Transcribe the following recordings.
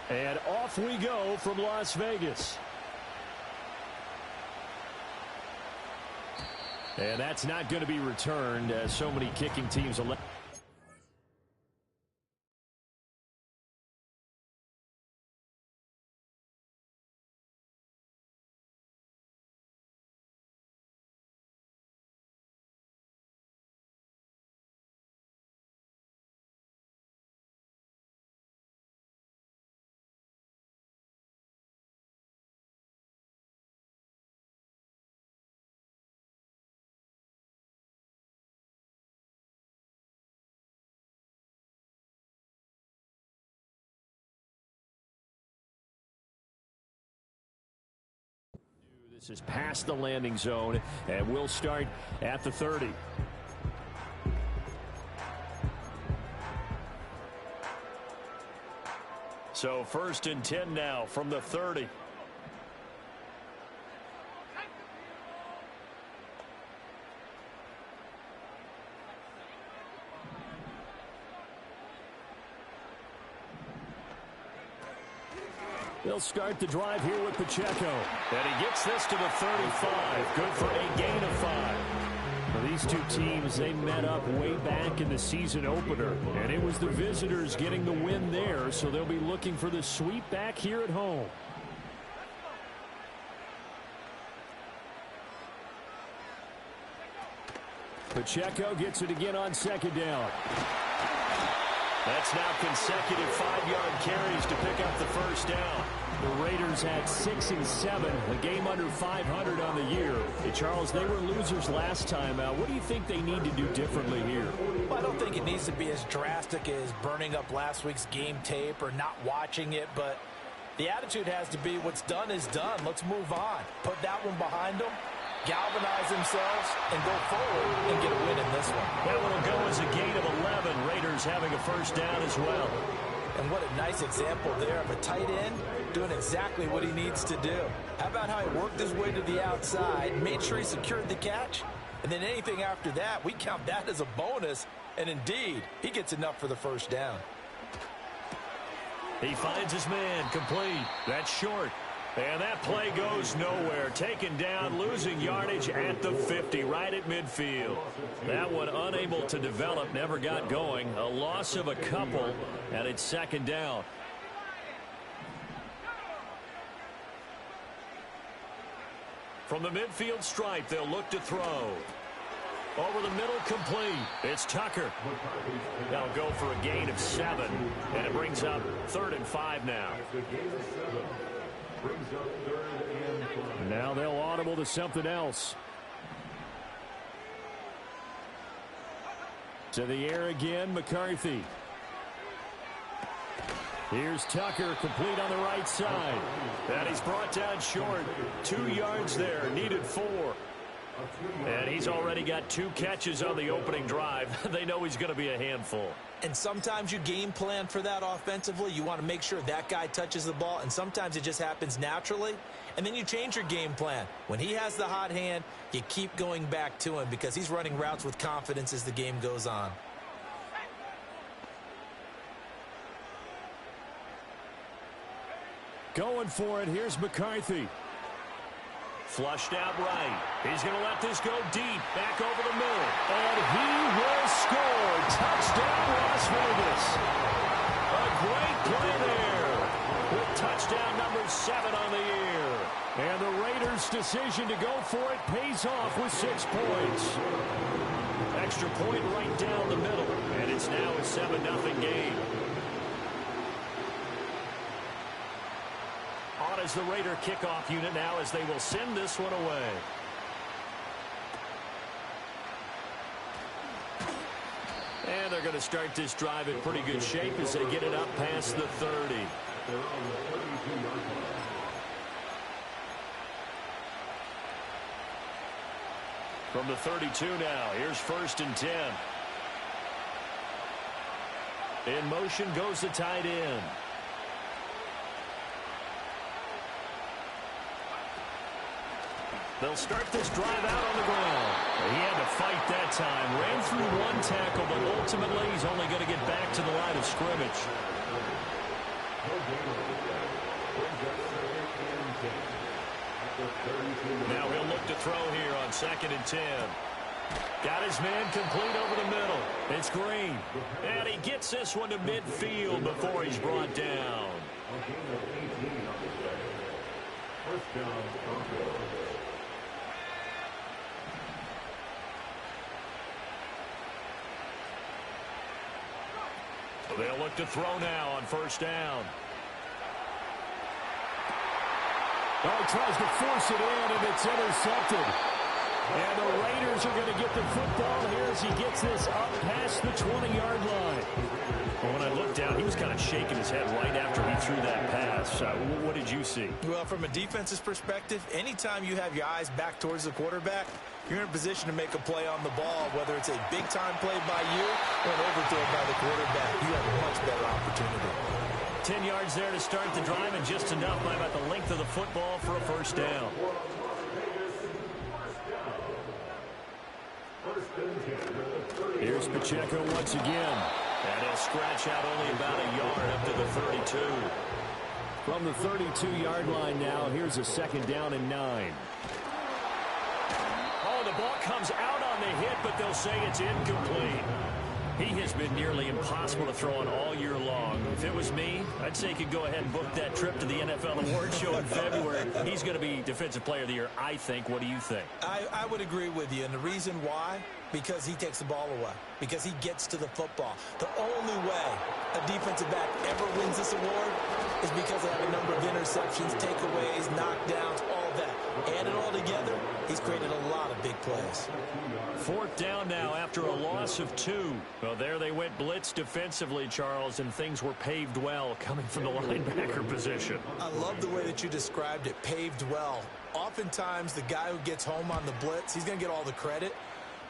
And off we go from Las Vegas. And that's not going to be returned, as so many kicking teams elect. This is past the landing zone, and we'll start at the 30. So 1st and 10 now from the 30. They'll start the drive here with Pacheco. And he gets this to the 35. Good for a gain of 5. Well, these two teams, they met up way back in the season opener. And it was the visitors getting the win there, so they'll be looking for the sweep back here at home. Pacheco gets it again on 2nd down. That's now consecutive 5-yard carries to pick up the 1st down. The Raiders had 6 and 7, a game under 500 on the year. Hey, Charles, they were losers last time out. What do you think they need to do differently here? Well, I don't think it needs to be as drastic as burning up last week's game tape or not watching it, but the attitude has to be what's done is done. Let's move on. Put that one behind them, galvanize themselves, and go forward and get a win in this one. That one will go as a gain of 11. Raiders having a 1st down as well. And what a nice example there of a tight end doing exactly what he needs to do. How about how he worked his way to the outside, made sure he secured the catch, and then anything after that, we count that as a bonus. And indeed, he gets enough for the 1st down. He finds his man complete. That's short. And that play goes nowhere. Taken down, losing yardage at the 50, right at midfield. That one unable to develop, never got going. A loss of a couple, and it's 2nd down. From the midfield stripe, they'll look to throw. Over the middle, complete. It's Tucker. That'll go for a gain of 7, and it brings up 3rd and 5 now. Now they'll audible to something else. To the air again, McCarthy. Here's Tucker, complete on the right side. And he's brought down short. 2 yards there, needed 4. And he's already got 2 catches on the opening drive. They know he's going to be a handful. And sometimes you game plan for that offensively. You want to make sure that guy touches the ball, and sometimes it just happens naturally. And then you change your game plan. When he has the hot hand, you keep going back to him because he's running routes with confidence as the game goes on. Going for it. Here's McCarthy. Flushed out right. He's going to let this go deep. Back over the middle. And he will score. Touchdown, Las Vegas. A great play there. With touchdown number 7 on the year. And the Raiders' decision to go for it pays off with 6 points. Extra point right down the middle. And it's now a 7-0 game. On as the Raider kickoff unit now as they will send this one away. And they're going to start this drive in pretty good shape as they get it up past the 30. From the 32 now, here's 1st and 10. In motion goes the tight end. They'll start this drive out on the ground. He had to fight that time. Ran through one tackle, but ultimately he's only going to get back to the line of scrimmage. Now he'll look to throw here on 2nd and 10. Got his man complete over the middle. It's Green. And he gets this one to midfield before he's brought down. So they'll look to throw now on 1st down. Oh, he tries to force it in, and it's intercepted. And the Raiders are going to get the football here as he gets this up past the 20-yard line. Well, when I looked down, he was kind of shaking his head right after he threw that pass. What did you see? Well, from a defense's perspective, anytime you have your eyes back towards the quarterback, you're in a position to make a play on the ball, whether it's a big-time play by you or an overthrow by the quarterback. You have a much better opportunity. 10 yards there to start the drive, and just enough by about the length of the football for a 1st down. Here's Pacheco once again. And he'll scratch out only about a yard up to the 32. From the 32-yard line now, here's a 2nd down and 9. Oh, the ball comes out on the hit, but they'll say it's incomplete. He has been nearly impossible to throw on all year long. If it was me, I'd say he could go ahead and book that trip to the NFL Awards show in February. He's going to be Defensive Player of the Year, I think. What do you think? I would agree with you, and the reason why, because he takes the ball away, because he gets to the football. The only way a defensive back ever wins this award is because they have a number of interceptions, takeaways, knockdowns, all that. Add it all together, he's created a lot of big plays. 4th down now after a loss of 2. Well, there they went blitz defensively, Charles, and things were paved well coming from the linebacker position. I love the way that you described it, paved well. Oftentimes, the guy who gets home on the blitz, he's going to get all the credit.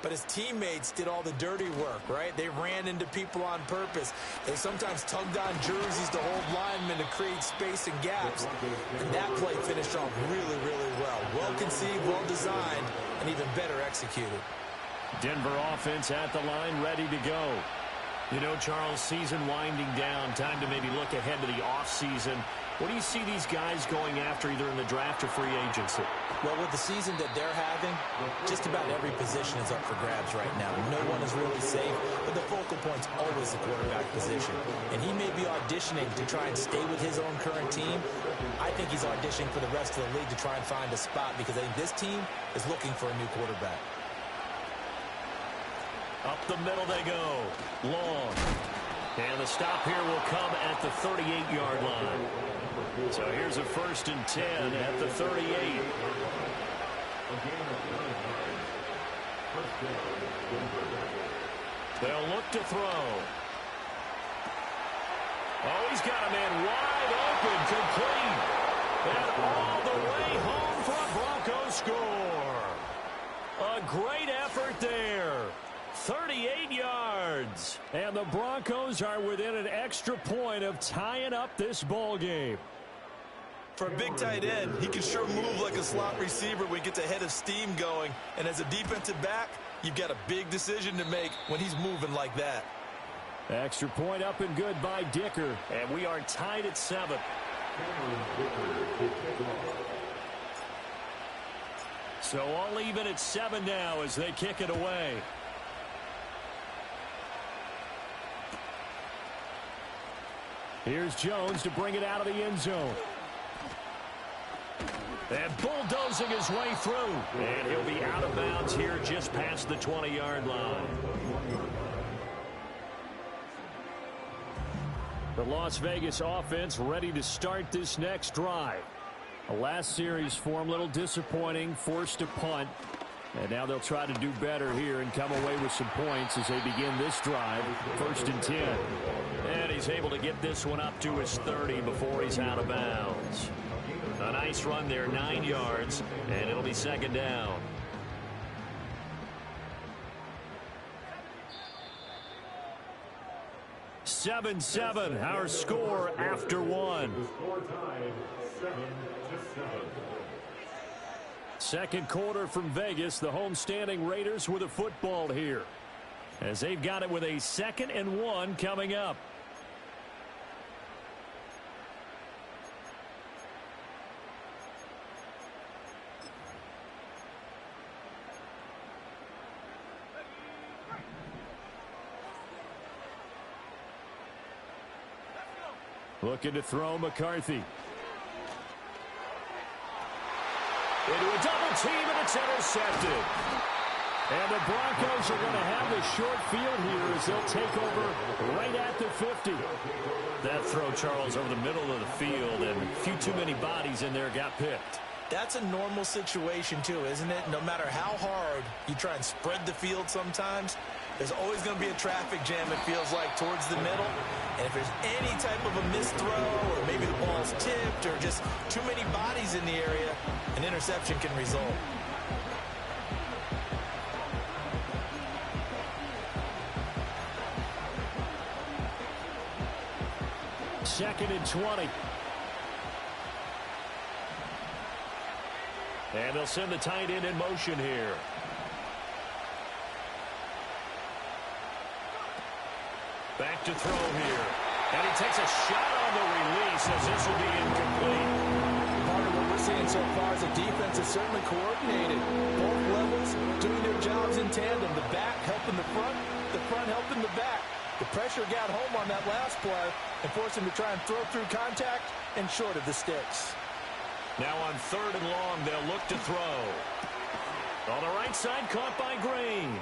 But his teammates did all the dirty work, right? They ran into people on purpose. They sometimes tugged on jerseys to hold linemen to create space and gaps. And that play finished off really, really well. Well conceived, well designed, and even better executed. Denver offense at the line, ready to go. You know, Charles, season winding down, time to maybe look ahead to the offseason. What do you see these guys going after either in the draft or free agency? Well, with the season that they're having, just about every position is up for grabs right now. No one is really safe, but the focal point's always the quarterback position. And he may be auditioning to try and stay with his own current team. I think he's auditioning for the rest of the league to try and find a spot because I think this team is looking for a new quarterback. Up the middle they go. Long. And the stop here will come at the 38-yard line. So here's a 1st and 10 at the 38. They'll look to throw. Oh, he's got a man wide open, complete. And all the way home for a Broncos score. A great effort there. 38 yards. And the Broncos are within an extra point of tying up this ball game. For a big tight end, he can sure move like a slot receiver when he gets a head of steam going. And as a defensive back, you've got a big decision to make when he's moving like that. Extra point up and good by Dicker. And we are tied at 7. So all even at 7 now as they kick it away. Here's Jones to bring it out of the end zone. And bulldozing his way through. And he'll be out of bounds here just past the 20-yard line. The Las Vegas offense ready to start this next drive. The last series for them, a little disappointing, forced a punt. And now they'll try to do better here and come away with some points as they begin this drive. 1st and 10. And he's able to get this one up to his 30 before he's out of bounds. A nice run there, 9 yards, and it'll be 2nd down. "7-7", our score after 1. Second quarter from Vegas. The homestanding Raiders with a football here, as they've got it with a 2nd and 1 coming up. Looking to throw McCarthy. Into a double team, and it's intercepted. And the Broncos are going to have the short field here as they'll take over right at the 50. That throw, Charles, over the middle of the field, and a few too many bodies in there got picked. That's a normal situation, too, isn't it? No matter how hard you try and spread the field sometimes, there's always going to be a traffic jam, it feels like, towards the middle. And if there's any type of a missed throw, or maybe the ball's tipped, or just too many bodies in the area, an interception can result. Second and 20. And they'll send the tight end in motion here. Back to throw here. And he takes a shot on the release as this will be incomplete. Part of what we're seeing so far is the defense is certainly coordinated. Both levels doing their jobs in tandem. The back helping the front helping the back. The pressure got home on that last play and forced him to try and throw through contact and short of the sticks. Now on 3rd and long, they'll look to throw. On the right side, caught by Green.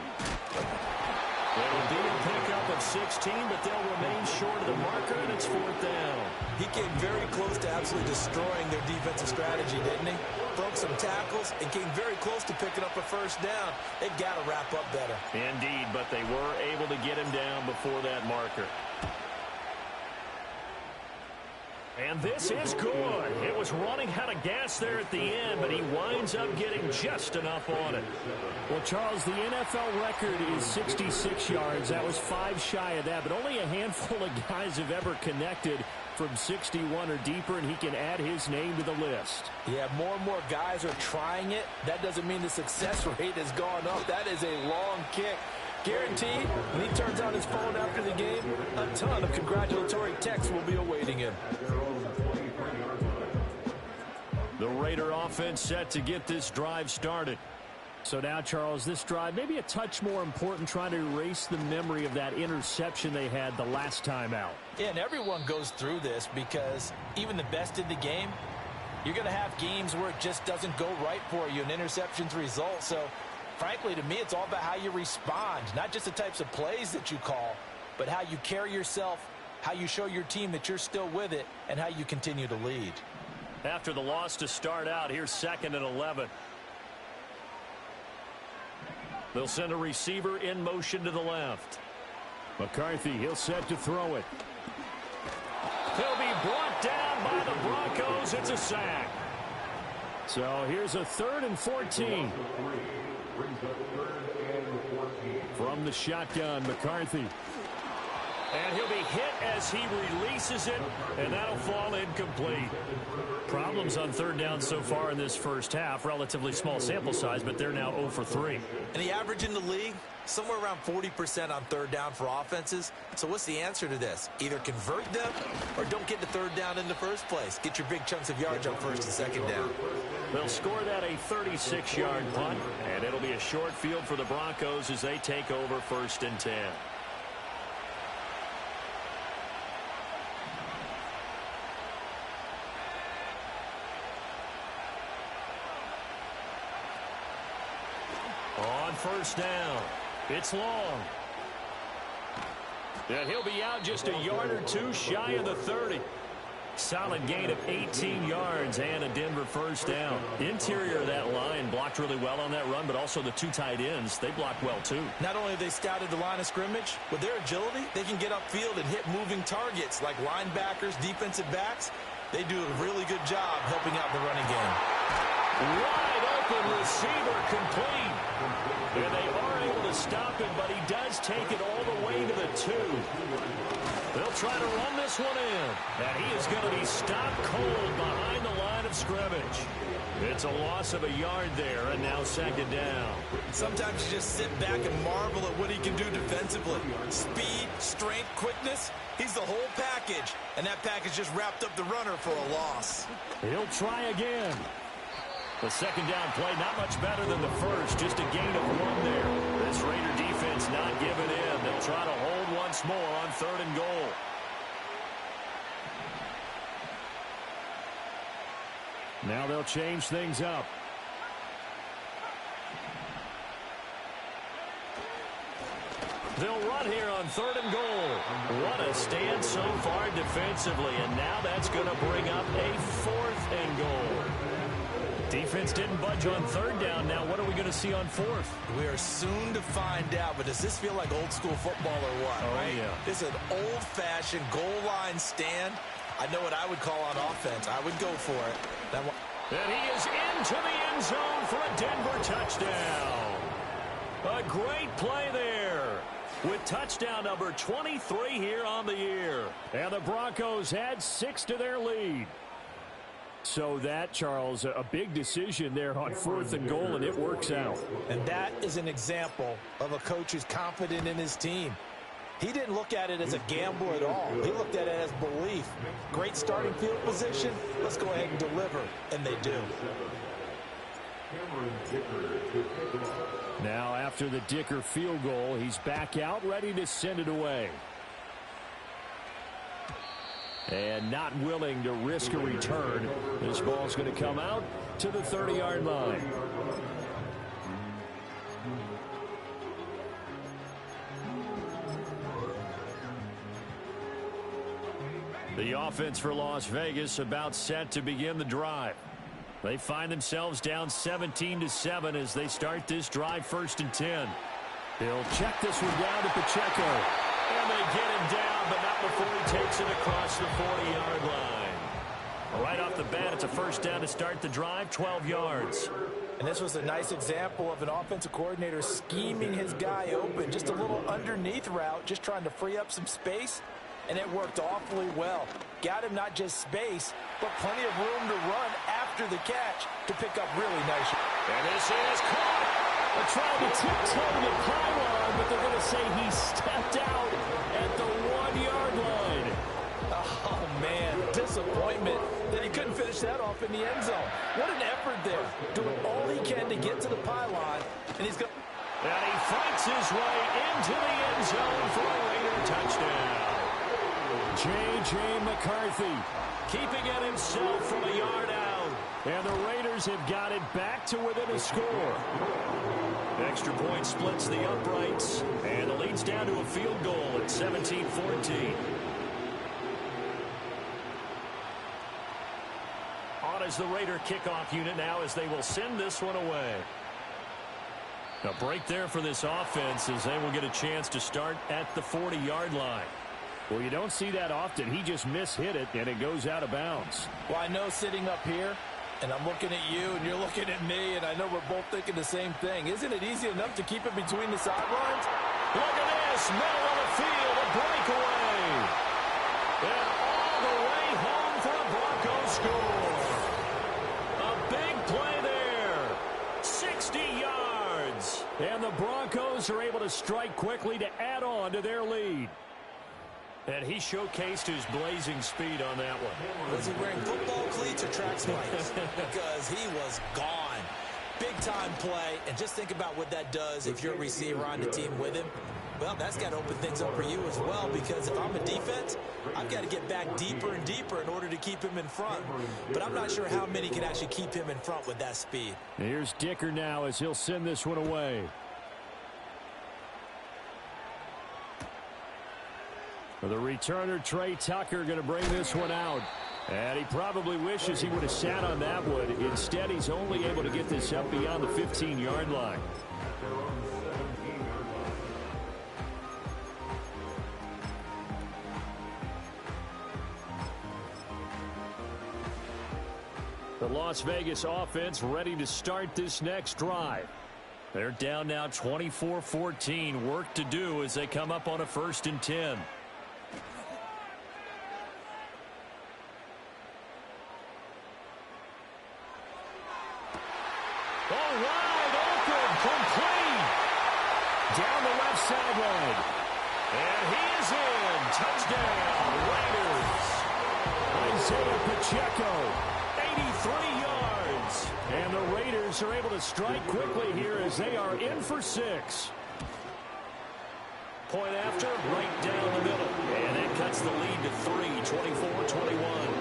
It'll be a pickup of 16, but they'll remain short of the marker, and it's 4th down. He came very close to absolutely destroying their defensive strategy, didn't he? Broke some tackles and came very close to picking up a 1st down. They've got to wrap up better. Indeed, but they were able to get him down before that marker. And this is good. It was running out of gas there at the end, but he winds up getting just enough on it. Well, Charles, the NFL record is 66 yards. That was 5 shy of that, but only a handful of guys have ever connected from 61 or deeper, and he can add his name to the list. Yeah, more and more guys are trying it. That doesn't mean the success rate has gone up. That is a long kick. Guaranteed, when he turns on his phone after the game, a ton of congratulatory texts will be awaiting him. The Raider offense set to get this drive started. So now, Charles, this drive maybe a touch more important, trying to erase the memory of that interception they had the last time out. Yeah, and everyone goes through this because even the best in the game, you're going to have games where it just doesn't go right for you, and interceptions result. So, frankly, to me, it's all about how you respond, not just the types of plays that you call, but how you carry yourself, how you show your team that you're still with it, and how you continue to lead. After the loss to start out, here's 2nd and 11. They'll send a receiver in motion to the left. McCarthy, he'll set to throw it. He'll be brought down by the Broncos. It's a sack. So here's a 3rd and 14. From the shotgun, McCarthy. And he'll be hit as he releases it, and that'll fall incomplete. Problems on 3rd down so far in this first half. Relatively small sample size, but they're now 0 for 3. And the average in the league, somewhere around 40% on 3rd down for offenses. So what's the answer to this? Either convert them or don't get the 3rd down in the first place. Get your big chunks of yards on 1st and 2nd down. They'll score that a 36-yard punt, and it'll be a short field for the Broncos as they take over 1st and 10. On 1st down, it's long. And he'll be out just a yard or two shy of the 30. Solid gain of 18 yards and a Denver 1st down. Interior of that line blocked really well on that run, but also the 2 tight ends, they blocked well too. Not only have they scouted the line of scrimmage, with their agility, they can get upfield and hit moving targets like linebackers, defensive backs. They do a really good job helping out the running game. Wide open receiver complete. And they are able to stop him, but he does take it all the way to the 2. They'll try to run this one in. And he is going to be stopped cold behind the line of scrimmage. It's a loss of a yard there, and now second down. Sometimes you just sit back and marvel at what he can do defensively. Speed, strength, quickness, he's the whole package. And that package just wrapped up the runner for a loss. He'll try again. The second down play, not much better than the first, just a gain of one there. This Raider defense not giving in. They'll try to hold once more on 3rd and goal. Now they'll change things up. They'll run here on 3rd and goal. What a stand so far defensively, and now that's going to bring up a 4th and goal. Defense didn't budge on 3rd down. Now what are we going to see on 4th? We are soon to find out, but does this feel like old school football or what? Oh, right? Yeah. This is an old-fashioned goal line stand. I know what I would call on offense. I would go for it. And he is into the end zone for a Denver touchdown. A great play there with touchdown number 23 here on the year. And the Broncos add 6 to their lead. So that, Charles, a big decision there on 4th and goal, and it works out. And that is an example of a coach who's confident in his team. He didn't look at it as a gamble at all. He looked at it as belief. Great starting field position. Let's go ahead and deliver. And they do. Now after the Dicker field goal, he's back out ready to send it away. And not willing to risk a return. This ball's going to come out to the 30-yard line. The offense for Las Vegas about set to begin the drive. They find themselves down 17-7 as they start this drive 1st and 10. They'll check this one down to Pacheco. And they get him down, but not before he takes it across the 40-yard line. Right off the bat, it's a 1st down to start the drive, 12 yards. And this was a nice example of an offensive coordinator scheming his guy open. Just a little underneath route, just trying to free up some space. And it worked awfully well. Got him not just space, but plenty of room to run after the catch to pick up really nice. And this is caught. They're trying to tiptoe the pylon, but they're going to say he stepped out at the 1-yard line. Oh, man, disappointment that he couldn't finish that off in the end zone. What an effort there. Doing all he can to get to the pylon, and he's going. And he fights his way into the end zone for a Raider touchdown. J.J. McCarthy keeping it himself from a yard out. And the Raiders have got it back to within a score. Extra point splits the uprights. And the lead's down to a field goal at 17-14. On as the Raider kickoff unit now as they will send this one away. A break there for this offense as they will get a chance to start at the 40-yard line. Well, you don't see that often. He just mishit it, and it goes out of bounds. Well, I know sitting up here, and I'm looking at you, and you're looking at me, and I know we're both thinking the same thing. Isn't it easy enough to keep it between the sidelines? Look at this, middle of the field, a breakaway. And all the way home for a Broncos score. A big play there. 60 yards. And the Broncos are able to strike quickly to add on to their lead. And he showcased his blazing speed on that one. Was he wearing football cleats or track spikes? Because he was gone. Big-time play, and just think about what that does if you're a receiver on the team with him. Well, that's got to open things up for you as well, because if I'm a defense, I've got to get back deeper and deeper in order to keep him in front. But I'm not sure how many can actually keep him in front with that speed. Here's Dicker now as he'll send this one away. The returner, Trey Tucker, going to bring this one out. And he probably wishes he would have sat on that one. Instead, he's only able to get this up beyond the 15-yard line. The Las Vegas offense ready to start this next drive. They're down now 24-14. Work to do as they come up on a 1st and 10. wide open, complete. Down the left sideline. And he is in. Touchdown, Raiders. Isaiah Pacheco, 83 yards. And the Raiders are able to strike quickly here as they are in for 6. Point after, right down the middle. And that cuts the lead to 3, 24-21.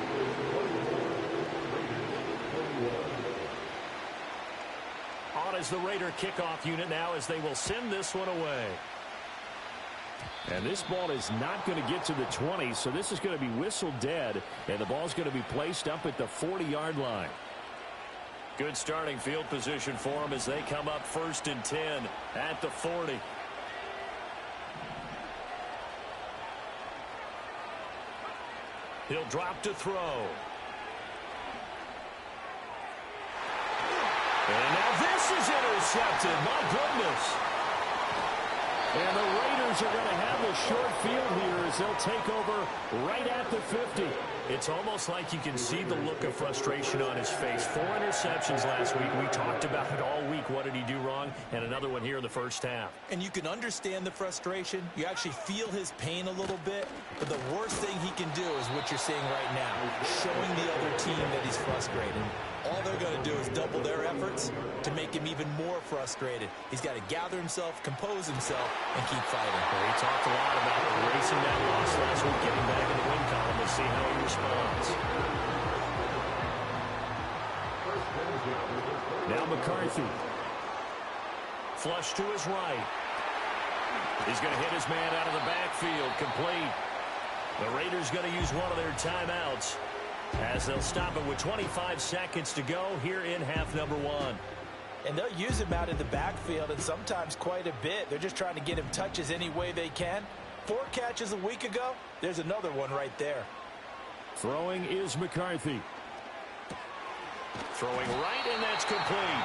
On is the Raider kickoff unit now as they will send this one away. And this ball is not going to get to the 20, so this is going to be whistled dead, and the ball's going to be placed up at the 40-yard line. Good starting field position for them as they come up 1st and 10 at the 40. He'll drop to throw. And now this is intercepted. My goodness. And the Raiders are going to have the short field here as they'll take over right at the 50. It's almost like you can see the look of frustration on his face. 4 interceptions last week. We talked about it all week. What did he do wrong? And another one here in the first half. And you can understand the frustration. You actually feel his pain a little bit. But the worst thing he can do is what you're seeing right now, showing the other team that he's frustrated. All they're going to do is double their efforts to make him even more frustrated. He's got to gather himself, compose himself, and keep fighting. Well, he talked a lot about erasing that loss last week, getting back in the win column. We'll see how he responds. Now McCarthy. Flush to his right. He's going to hit his man out of the backfield. Complete. The Raiders going to use one of their timeouts as they'll stop it with 25 seconds to go here in half number 1. And they'll use him out in the backfield, and sometimes quite a bit. They're just trying to get him touches any way they can. 4 catches a week ago. There's another one right there. Throwing is McCarthy. Throwing right, and that's complete.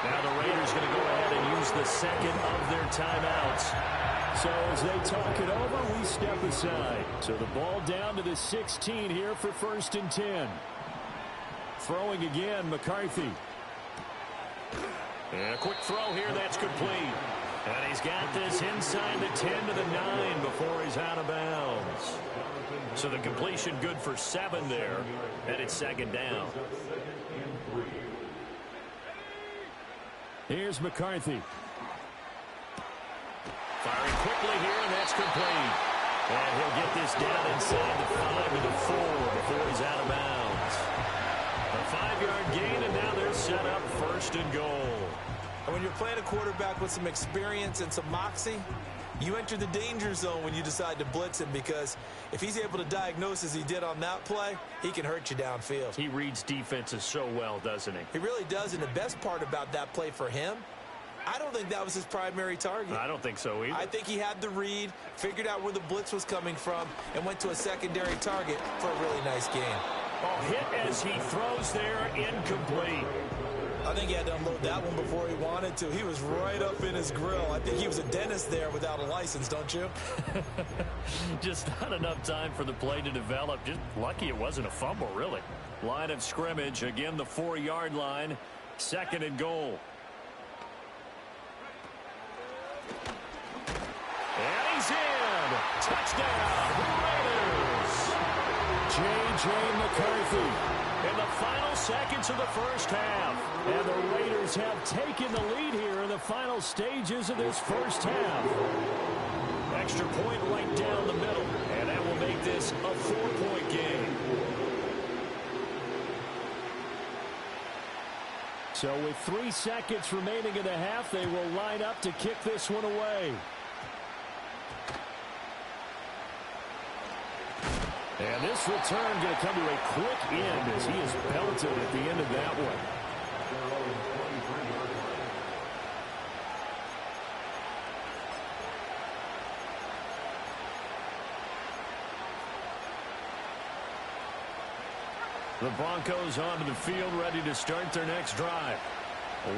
Now the Raiders going to go ahead and use the second of their timeouts. So as they talk it over, we step aside. So the ball down to the 16 here for 1st and 10. Throwing again, McCarthy. And a quick throw here, that's complete. And he's got this inside the 10 to the 9 before he's out of bounds. So the completion good for 7 there, and it's 2nd down. Here's McCarthy. Firing quickly here, and that's complete. And he'll get this down inside the 5 to the 4 before he's out of bounds. A 5-yard gain, and now they're set up 1st and goal. And when you're playing a quarterback with some experience and some moxie, you enter the danger zone when you decide to blitz him, because if he's able to diagnose as he did on that play, he can hurt you downfield. He reads defenses so well, doesn't he? He really does, and the best part about that play for him, I don't think that was his primary target. I don't think so either. I think he had the read, figured out where the blitz was coming from, and went to a secondary target for a really nice game. Oh, hit as he throws there, incomplete. I think he had to unload that one before he wanted to. He was right up in his grill. I think he was a dentist there without a license, don't you? Just not enough time for the play to develop. Just lucky it wasn't a fumble, really. Line of scrimmage, again the 4-yard line, 2nd and goal. And he's in. Touchdown, Raiders. J.J. McCarthy. In the final seconds of the first half. And the Raiders have taken the lead here in the final stages of this first half. Extra point right down the middle. And that will make this a 4-point game. So with 3 seconds remaining in the half, they will line up to kick this one away. And this return going to come to a quick end as he is belted at the end of that one. The Broncos onto the field, ready to start their next drive.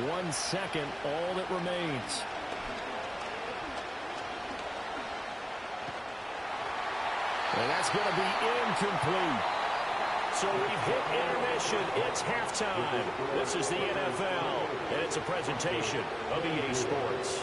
1 second, all that remains. And that's going to be incomplete. So we've hit intermission. It's halftime. This is the NFL, and it's a presentation of EA Sports.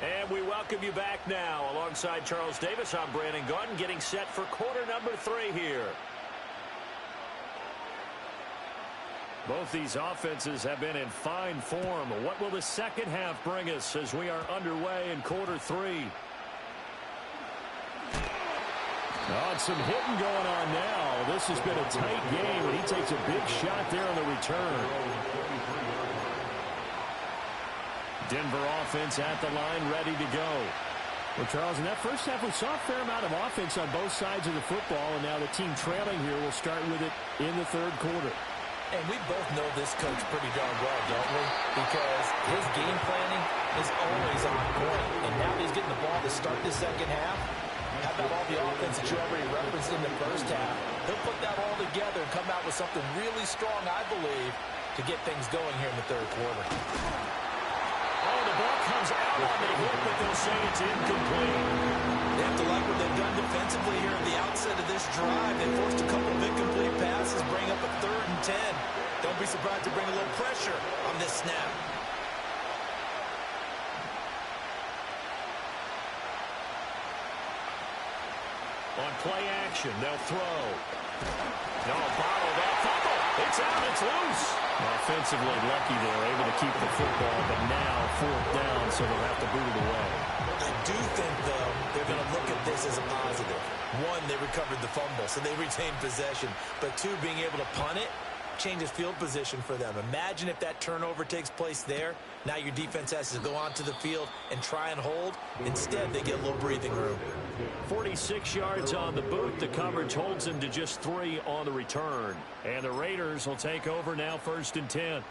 And we welcome you back now. Alongside Charles Davis, I'm Brandon Gaudin, getting set for quarter number 3 here. Both these offenses have been in fine form. What will the second half bring us as we are underway in quarter 3? Oh, some hitting going on now. This has been a tight game, and he takes a big shot there on the return. Denver offense at the line, ready to go. Well, Charles, in that first half, we saw a fair amount of offense on both sides of the football, and now the team trailing here will start with it in the third quarter. And we both know this coach pretty darn well, don't we? Because his game planning is always on point. And now he's getting the ball to start the second half. How about all the offense that you already referenced in the first half? He'll put that all together and come out with something really strong, I believe, to get things going here in the third quarter. Oh, the ball comes out on the hit, but they'll say it's incomplete. They have to like what they've done defensively here at the outset of this drive. They forced a couple of incomplete passes, bring up a 3rd and 10. Don't be surprised to bring a little pressure on this snap. On play action, they'll throw. No, bottled up, fumble. It's out, it's loose. Offensively lucky they're able to keep the football, but now 4th down, so they'll have to boot it away. I do think, though, they're going to look at this as a positive. 1, they recovered the fumble, so they retained possession. But 2, being able to punt it changes field position for them. Imagine if that turnover takes place there. Now your defense has to go onto the field and try and hold. Instead, they get a little breathing room. 46 yards on the boot. The coverage holds them to just 3 on the return. And the Raiders will take over now, 1st and 10.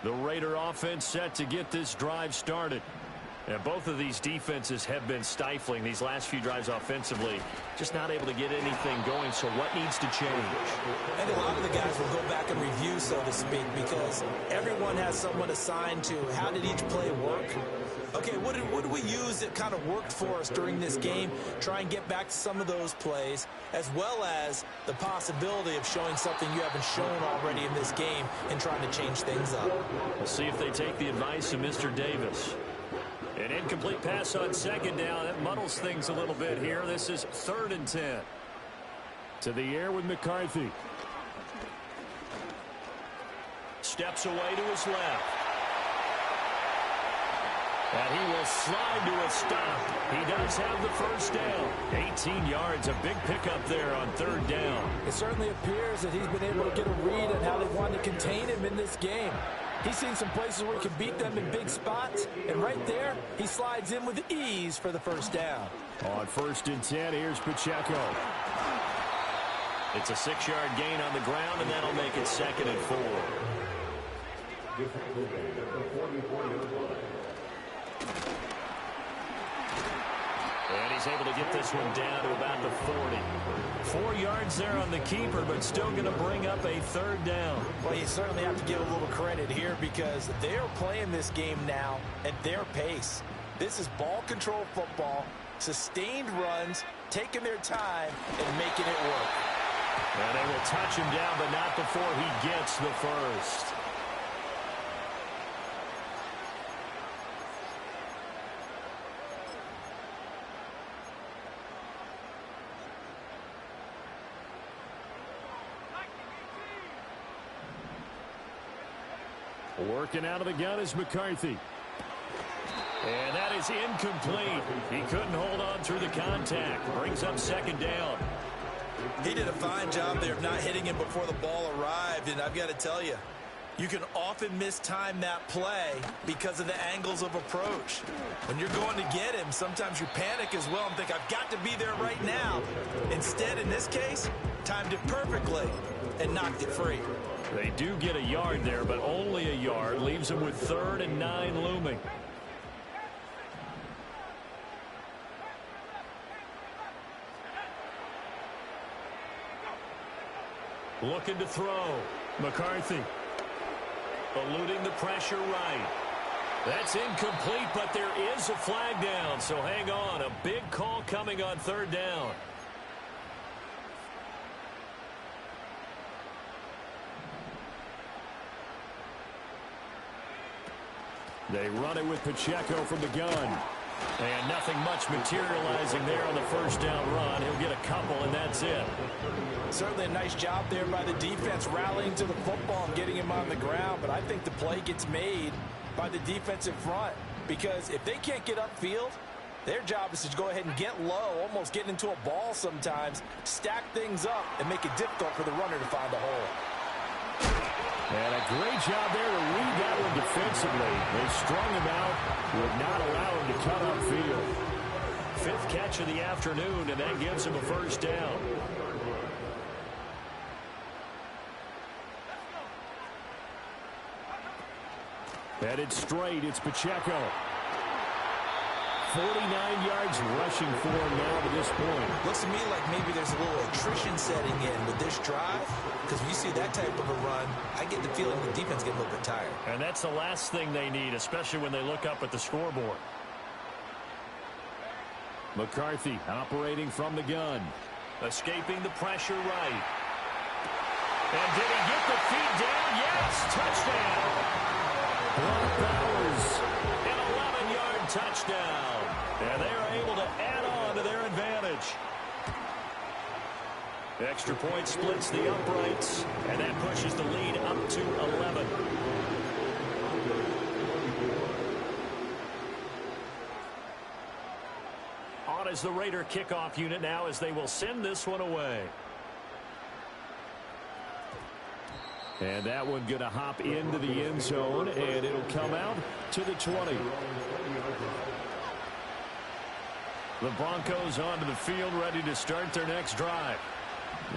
The Raider offense set to get this drive started. And both of these defenses have been stifling these last few drives offensively. Just not able to get anything going, so what needs to change? I think a lot of the guys will go back and review, so to speak, because everyone has someone assigned to how did each play work. Okay, what did we use that kind of worked for us during this game? Try and get back to some of those plays, as well as the possibility of showing something you haven't shown already in this game and trying to change things up. We'll see if they take the advice of Mr. Davis. An incomplete pass on 2nd down. That muddles things a little bit here. This is 3rd and 10. To the air with McCarthy. Steps away to his left. And he will slide to a stop. He does have the 1st down. 18 yards, a big pickup there on 3rd down. It certainly appears that he's been able to get a read on how they want to contain him in this game. He's seen some places where he can beat them in big spots, and right there, he slides in with ease for the 1st down. On 1st and 10, here's Pacheco. It's a 6-yard gain on the ground, and that'll make it 2nd and 4. And he's able to get this one down to about the 40. 4 yards there on the keeper, but still going to bring up a 3rd down. Well, you certainly have to give a little credit here because they're playing this game now at their pace. This is ball control football, sustained runs, taking their time, and making it work. And they will touch him down, but not before he gets the 1st. Working out of the gun is McCarthy. And that is incomplete. He couldn't hold on through the contact. Brings up 2nd down. He did a fine job there of not hitting him before the ball arrived, and I've got to tell you, you can often mistime that play because of the angles of approach. When you're going to get him, sometimes you panic as well and think, I've got to be there right now. Instead, in this case, timed it perfectly and knocked it free. They do get a yard there, but only a yard. Leaves them with 3rd and 9 looming. Looking to throw. McCarthy. Eluding the pressure right. That's incomplete, but there is a flag down, so hang on. A big call coming on third down. They run it with Pacheco from the gun. And nothing much materializing there on the first down run. He'll get a couple, and that's it. Certainly a nice job there by the defense rallying to the football and getting him on the ground. But I think the play gets made by the defensive front, because if they can't get upfield, their job is to go ahead and get low, almost get into a ball sometimes, stack things up, and make it difficult for the runner to find a hole. And a great job there to read that one defensively. They strung him out, would not allow him to cut upfield. Fifth catch of the afternoon, and that gives him a first down. Headed straight, it's Pacheco. 49 yards rushing for him now to this point. Looks to me like maybe there's a little attrition setting in with this drive, because when you see that type of a run, I get the feeling the defense get a little bit tired. And that's the last thing they need, especially when they look up at the scoreboard. McCarthy operating from the gun. Escaping the pressure right. And did he get the feet down? Yes, touchdown. Brock Bowers. An 11-yard touchdown. And they are able to add on to their advantage. Extra point splits the uprights, and that pushes the lead up to 11. On is the Raider kickoff unit now as they will send this one away. And that one going to hop into the end zone, and it'll come out to the 20. The Broncos onto the field, ready to start their next drive.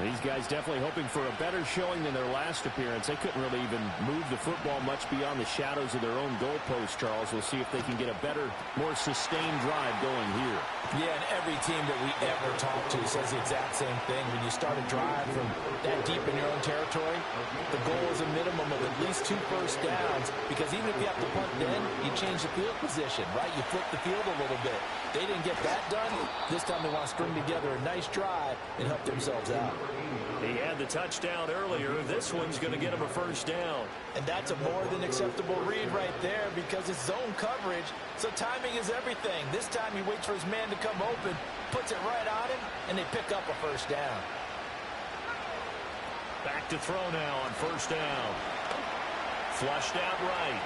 These guys definitely hoping for a better showing than their last appearance. They couldn't really even move the football much beyond the shadows of their own goalpost, Charles. We'll see if they can get a better, more sustained drive going here. Yeah, and every team that we ever talk to says the exact same thing. When you start a drive from that deep in your own territory, the goal is a minimum of at least 2 first downs, because even if you have to punt then, you change the field position, right? You flip the field a little bit. They didn't get that done. This time they want to string together a nice drive and help themselves out. He had the touchdown earlier. This one's going to get him a first down. And that's a more than acceptable read right there, because it's zone coverage, so timing is everything. This time he waits for his man to come open, puts it right on him, and they pick up a first down. Back to throw now on first down. Flushed out right.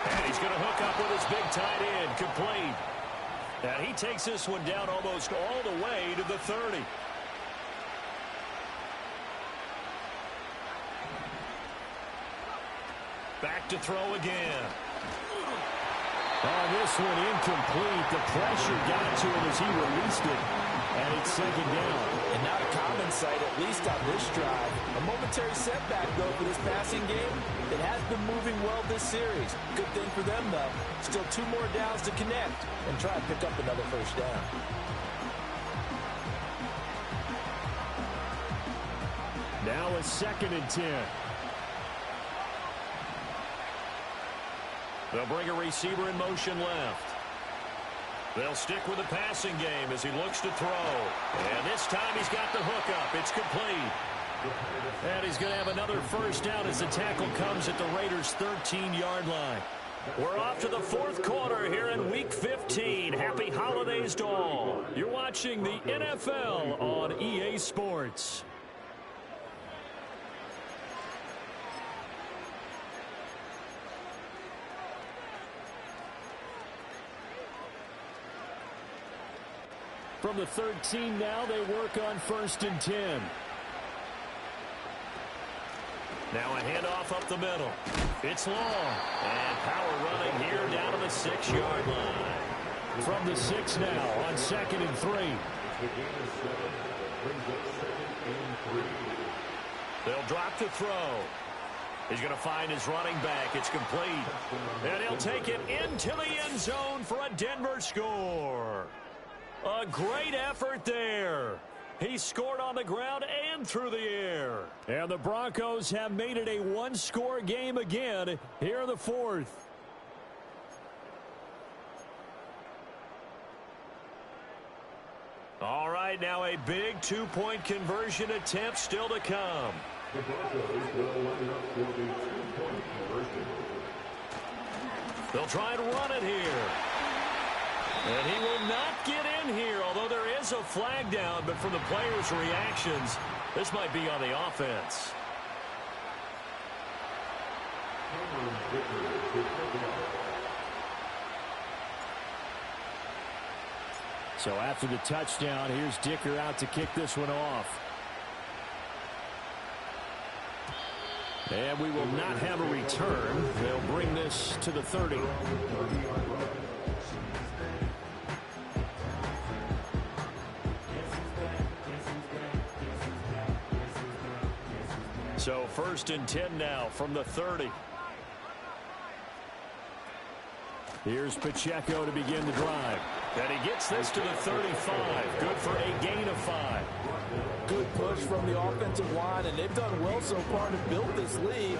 And he's going to hook up with his big tight end, complete. And he takes this one down almost all the way to the 30. Back to throw again. Oh, this one incomplete. The pressure got to him as he released it. And it's second down. And not a common sight, at least on this drive. A momentary setback, though, for this passing game. It has been moving well this series. Good thing for them, though. Still 2 more downs to connect and try and pick up another first down. Now a 2nd and 10. They'll bring a receiver in motion left. They'll stick with the passing game as he looks to throw. And this time he's got the hookup. It's complete. And he's going to have another first down as the tackle comes at the Raiders' 13-yard line. We're off to the 4th quarter here in Week 15. Happy holidays to all. You're watching the NFL on EA Sports. From the 13 now, they work on 1st and 10. Now a handoff up the middle. It's long. And power running here down to the 6-yard line. From the 6 now on 2nd and 3. They'll drop to throw. He's going to find his running back. It's complete. And he'll take it into the end zone for a Denver score. A great effort there. He scored on the ground and through the air. And the Broncos have made it a one-score game again here in the fourth. All right, now a big two-point conversion attempt still to come. The Broncos will line up for the two-point conversion. They'll try and run it here. And he will not get in here, although there is a flag down. But from the players' reactions, this might be on the offense. So after the touchdown, here's Dicker out to kick this one off. And we will not have a return. They'll bring this to the 30. So 1st and 10 now from the 30. Here's Pacheco to begin the drive. And he gets this to the 35. Good for a gain of 5. Good push from the offensive line, and they've done well so far to build this lead.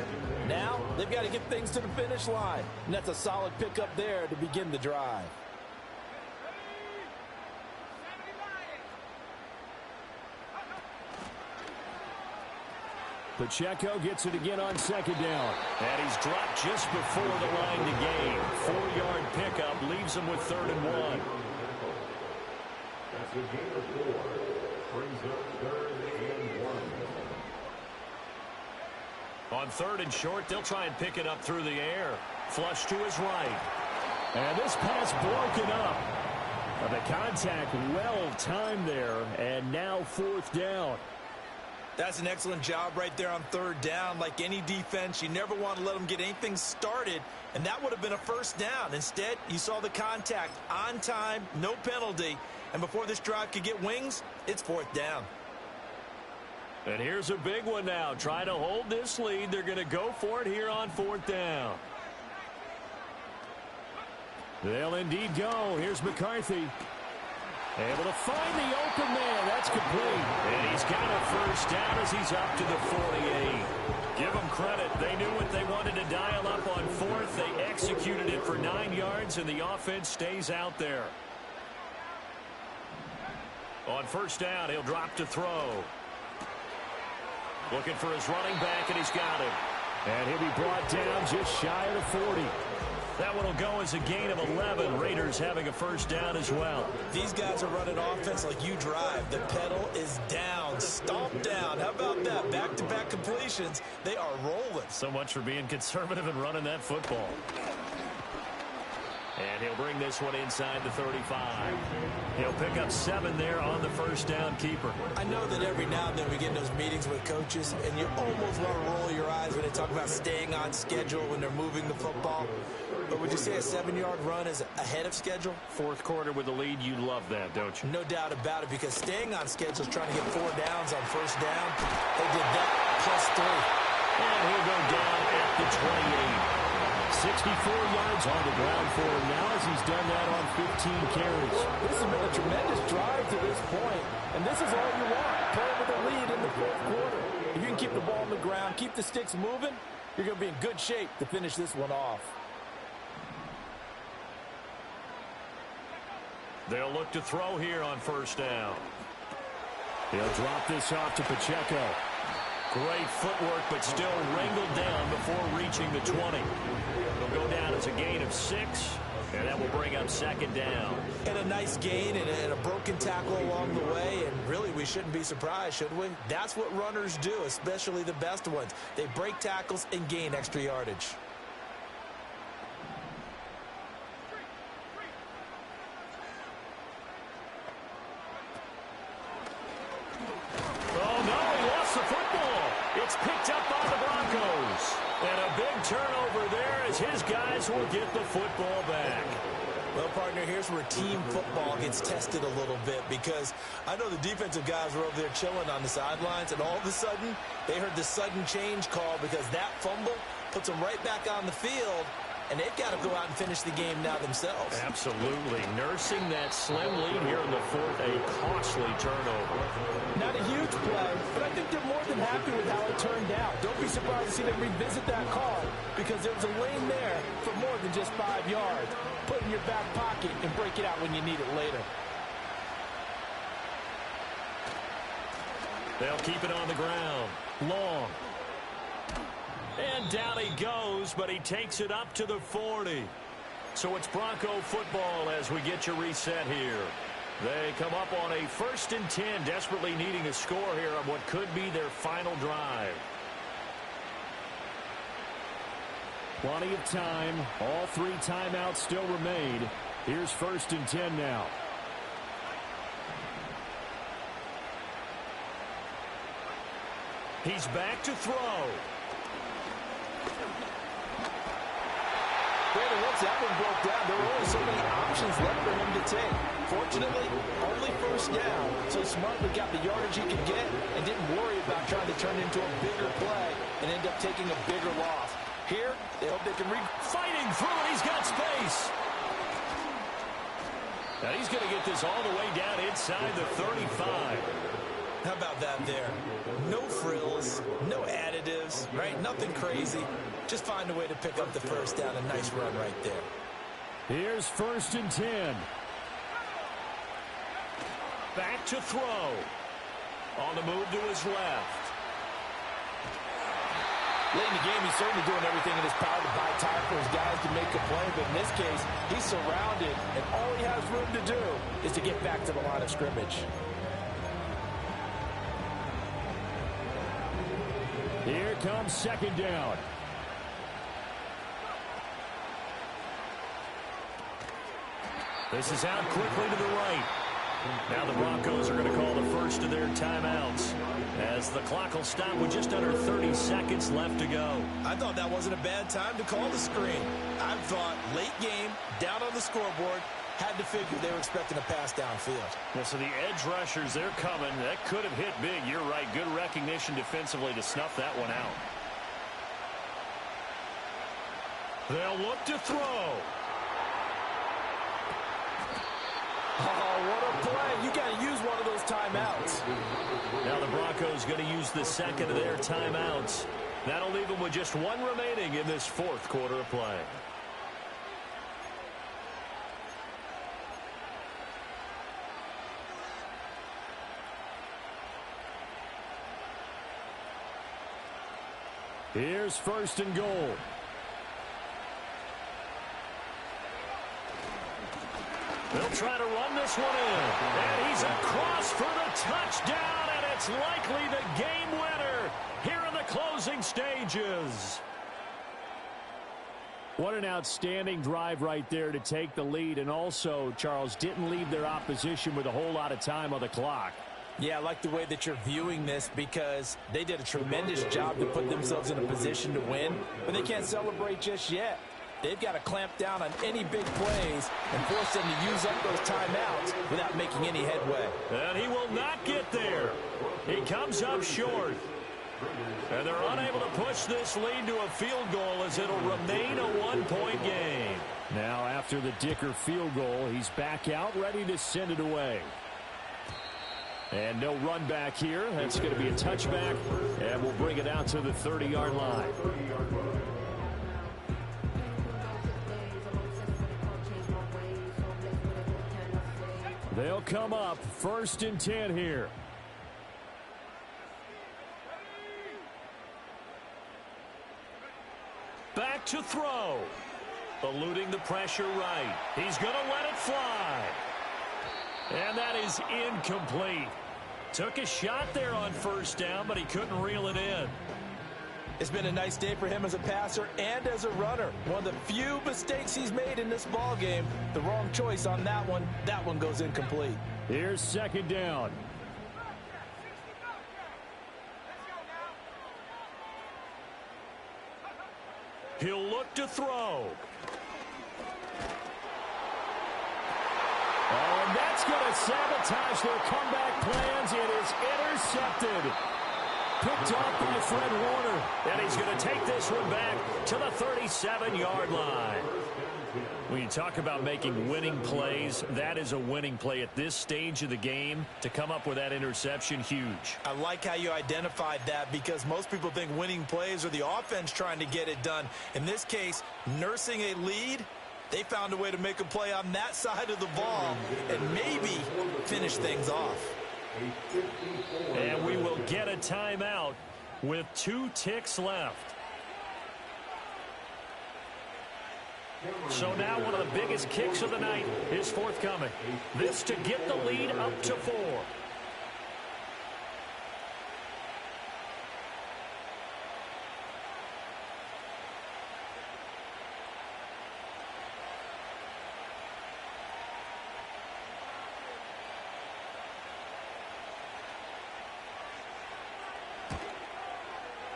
Now they've got to get things to the finish line. And that's a solid pickup there to begin the drive. Pacheco gets it again on 2nd down. And he's dropped just before the line to gain. 4-yard pickup leaves him with 3rd and 1. That's a gain of 4. Brings up 3rd and 1. On 3rd and short, they'll try and pick it up through the air. Flush to his right. And this pass broken up. The contact well timed there. And now 4th down. That's an excellent job right there on 3rd down. Like any defense, you never want to let them get anything started, and that would have been a 1st down. Instead, you saw the contact on time, no penalty, and before this drive could get wings, it's 4th down. And here's a big one now. Trying to hold this lead. They're going to go for it here on 4th down. They'll indeed go. Here's McCarthy. Able to find the open man. That's complete. And he's got a 1st down as he's up to the 48. Give them credit. They knew what they wanted to dial up on 4th. They executed it for 9 yards, and the offense stays out there. On 1st down, he'll drop to throw. Looking for his running back, and he's got him. And he'll be brought down just shy of the 40. That one will go as a gain of 11. Raiders having a 1st down as well. These guys are running offense like you drive. The pedal is down, stomped down. How about that? Back-to-back completions. They are rolling. So much for being conservative and running that football. And he'll bring this one inside the 35. He'll pick up 7 there on the 1st down keeper. I know that every now and then we get in those meetings with coaches, and you almost want to roll your eyes when they talk about staying on schedule when they're moving the football. But would you say a 7-yard run is ahead of schedule? 4th quarter with the lead, you love that, don't you? No doubt about it, because staying on schedule is trying to get 4 downs on 1st down. They did that +3. And he'll go down at the 28. 64 yards on the ground for him now as he's done that on 15 carries. This has been a tremendous drive to this point, and this is all you want, playing with a lead in the 4th quarter. If you can keep the ball on the ground, keep the sticks moving, you're going to be in good shape to finish this one off. They'll look to throw here on 1st down. He'll drop this off to Pacheco. Great footwork, but still wrangled down before reaching the 20. He'll go down as a gain of 6, and that will bring up 2nd down. And a nice gain and a broken tackle along the way, and really we shouldn't be surprised, should we? That's what runners do, especially the best ones. They break tackles and gain extra yardage. It's picked up by the Broncos. And a big turnover there as his guys will get the football back. Well, partner, here's where team football gets tested a little bit, because I know the defensive guys were over there chilling on the sidelines, and all of a sudden they heard the sudden change call because that fumble puts them right back on the field. and they've got to go out and finish the game now themselves. Absolutely. Nursing that slim lead here in the fourth, a costly turnover. Not a huge play, but I think they're more than happy with how it turned out. Don't be surprised to see them revisit that call because there was a lane there for more than just 5 yards. Put it in your back pocket and break it out when you need it later. They'll keep it on the ground. Long. And down he goes, but he takes it up to the 40. So it's Bronco football as we get your reset here. They come up on a 1st and 10, desperately needing a score here on what could be their final drive. Plenty of time. All 3 timeouts still remain. Here's 1st and 10 now. He's back to throw. Brandon, once that one broke down, there were only so many options left for him to take. Fortunately, only 1st down, so he smartly got the yardage he could get and didn't worry about trying to turn it into a bigger play and end up taking a bigger loss. Here, they hope they can fighting through it. He's got space. Now he's going to get this all the way down inside the 35. How about that there? No frills, no additives, right? Nothing crazy. Just find a way to pick up the 1st down. A nice run right there. Here's 1st and 10. Back to throw. On the move to his left. Late in the game, he's certainly doing everything in his power to buy time for his guys to make a play. But in this case, he's surrounded, and all he has room to do is to get back to the line of scrimmage. Here comes 2nd down. This is out quickly to the right. Now the Broncos are going to call the first of their timeouts as the clock will stop with just under 30 seconds left to go. I thought that wasn't a bad time to call the screen. I thought late game, down on the scoreboard, had to figure they were expecting a pass downfield. Yeah, so the edge rushers, they're coming. That could have hit big. You're right. Good recognition defensively to snuff that one out. They'll look to throw. Oh, what a play. You got to use one of those timeouts. Now the Broncos going to use the 2nd of their timeouts. That'll leave them with just 1 remaining in this 4th quarter of play. Here's 1st and goal. They'll try to run this one in. And he's across for the touchdown, and it's likely the game winner here in the closing stages. What an outstanding drive right there to take the lead. And also, Charles, didn't leave their opposition with a whole lot of time on the clock. Yeah, I like the way that you're viewing this because they did a tremendous job to put themselves in a position to win, but they can't celebrate just yet. They've got to clamp down on any big plays and force them to use up those timeouts without making any headway. And he will not get there. He comes up short. And they're unable to push this lead to a field goal as it'll remain a 1-point game. Now after the Dicker field goal, he's back out ready to send it away. And no run back here. That's going to be a touchback. And we'll bring it out to the 30-yard line. They'll come up 1st and 10 here. Back to throw. Eluding the pressure right. He's going to let it fly. And that is incomplete. Took a shot there on 1st down, but he couldn't reel it in. It's been a nice day for him as a passer and as a runner. One of the few mistakes he's made in this ball game. The wrong choice on that one. That one goes incomplete. Here's 2nd down. He'll look to throw. Oh, and that's going to sabotage their comeback plans. It is intercepted. Picked off by Fred Warner. And he's going to take this one back to the 37-yard line. When you talk about making winning plays, that is a winning play at this stage of the game. To come up with that interception, huge. I like how you identified that, because most people think winning plays are the offense trying to get it done. In this case, nursing a lead, they found a way to make a play on that side of the ball and maybe finish things off. And we will get a timeout with 2 ticks left. So now one of the biggest kicks of the night is forthcoming. This to get the lead up to 4.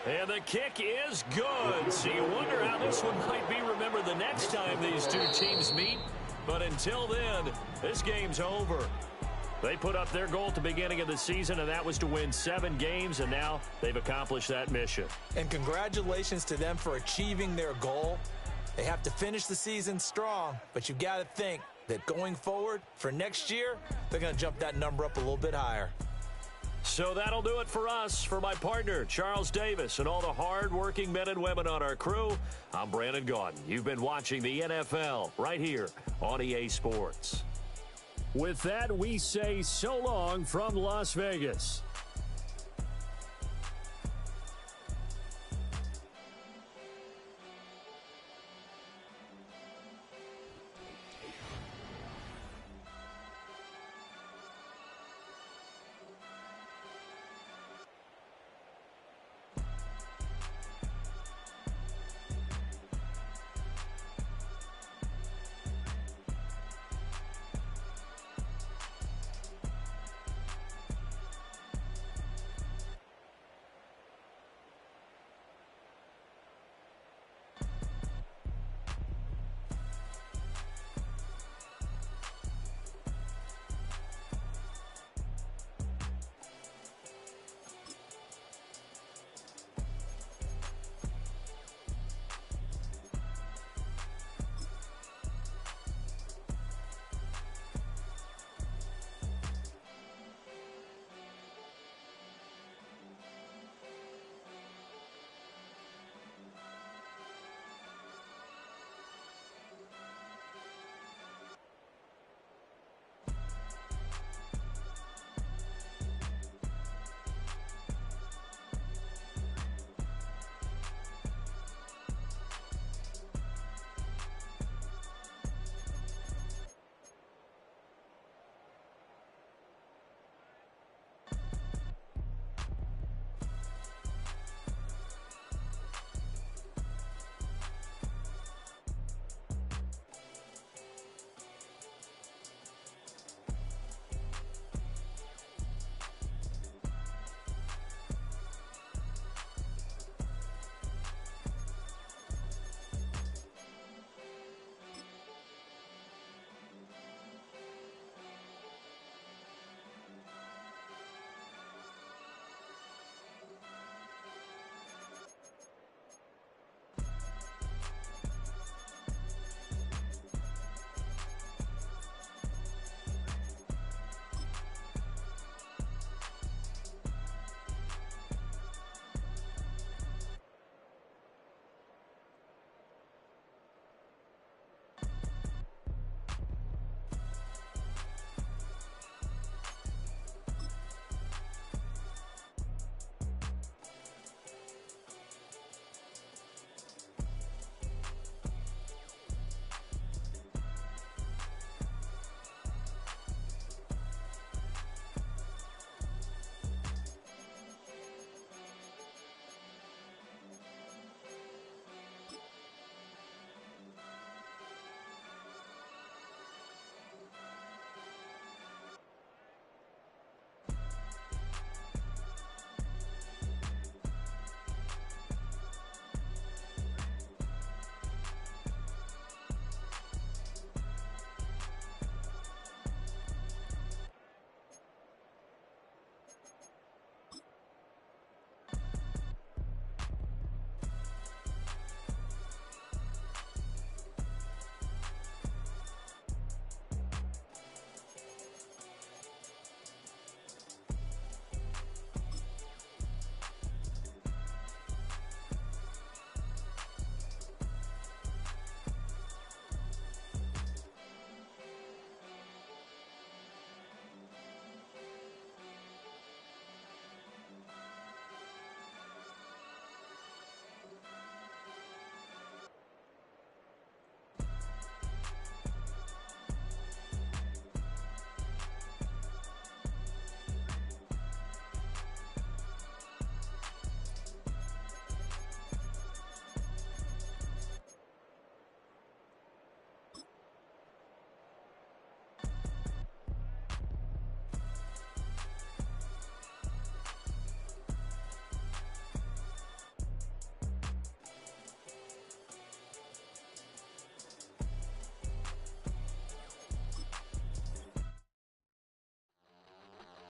And the kick is good. So you wonder how this one might be remembered the next time these two teams meet. But until then, this game's over. They put up their goal at the beginning of the season, and that was to win 7 games, and now they've accomplished that mission. And congratulations to them for achieving their goal. They have to finish the season strong, but you got to think that going forward for next year, they're going to jump that number up a little bit higher. So that'll do it for us. For my partner, Charles Davis, and all the hard-working men and women on our crew, I'm Brandon Gaudin. You've been watching the NFL right here on EA Sports. With that, we say so long from Las Vegas.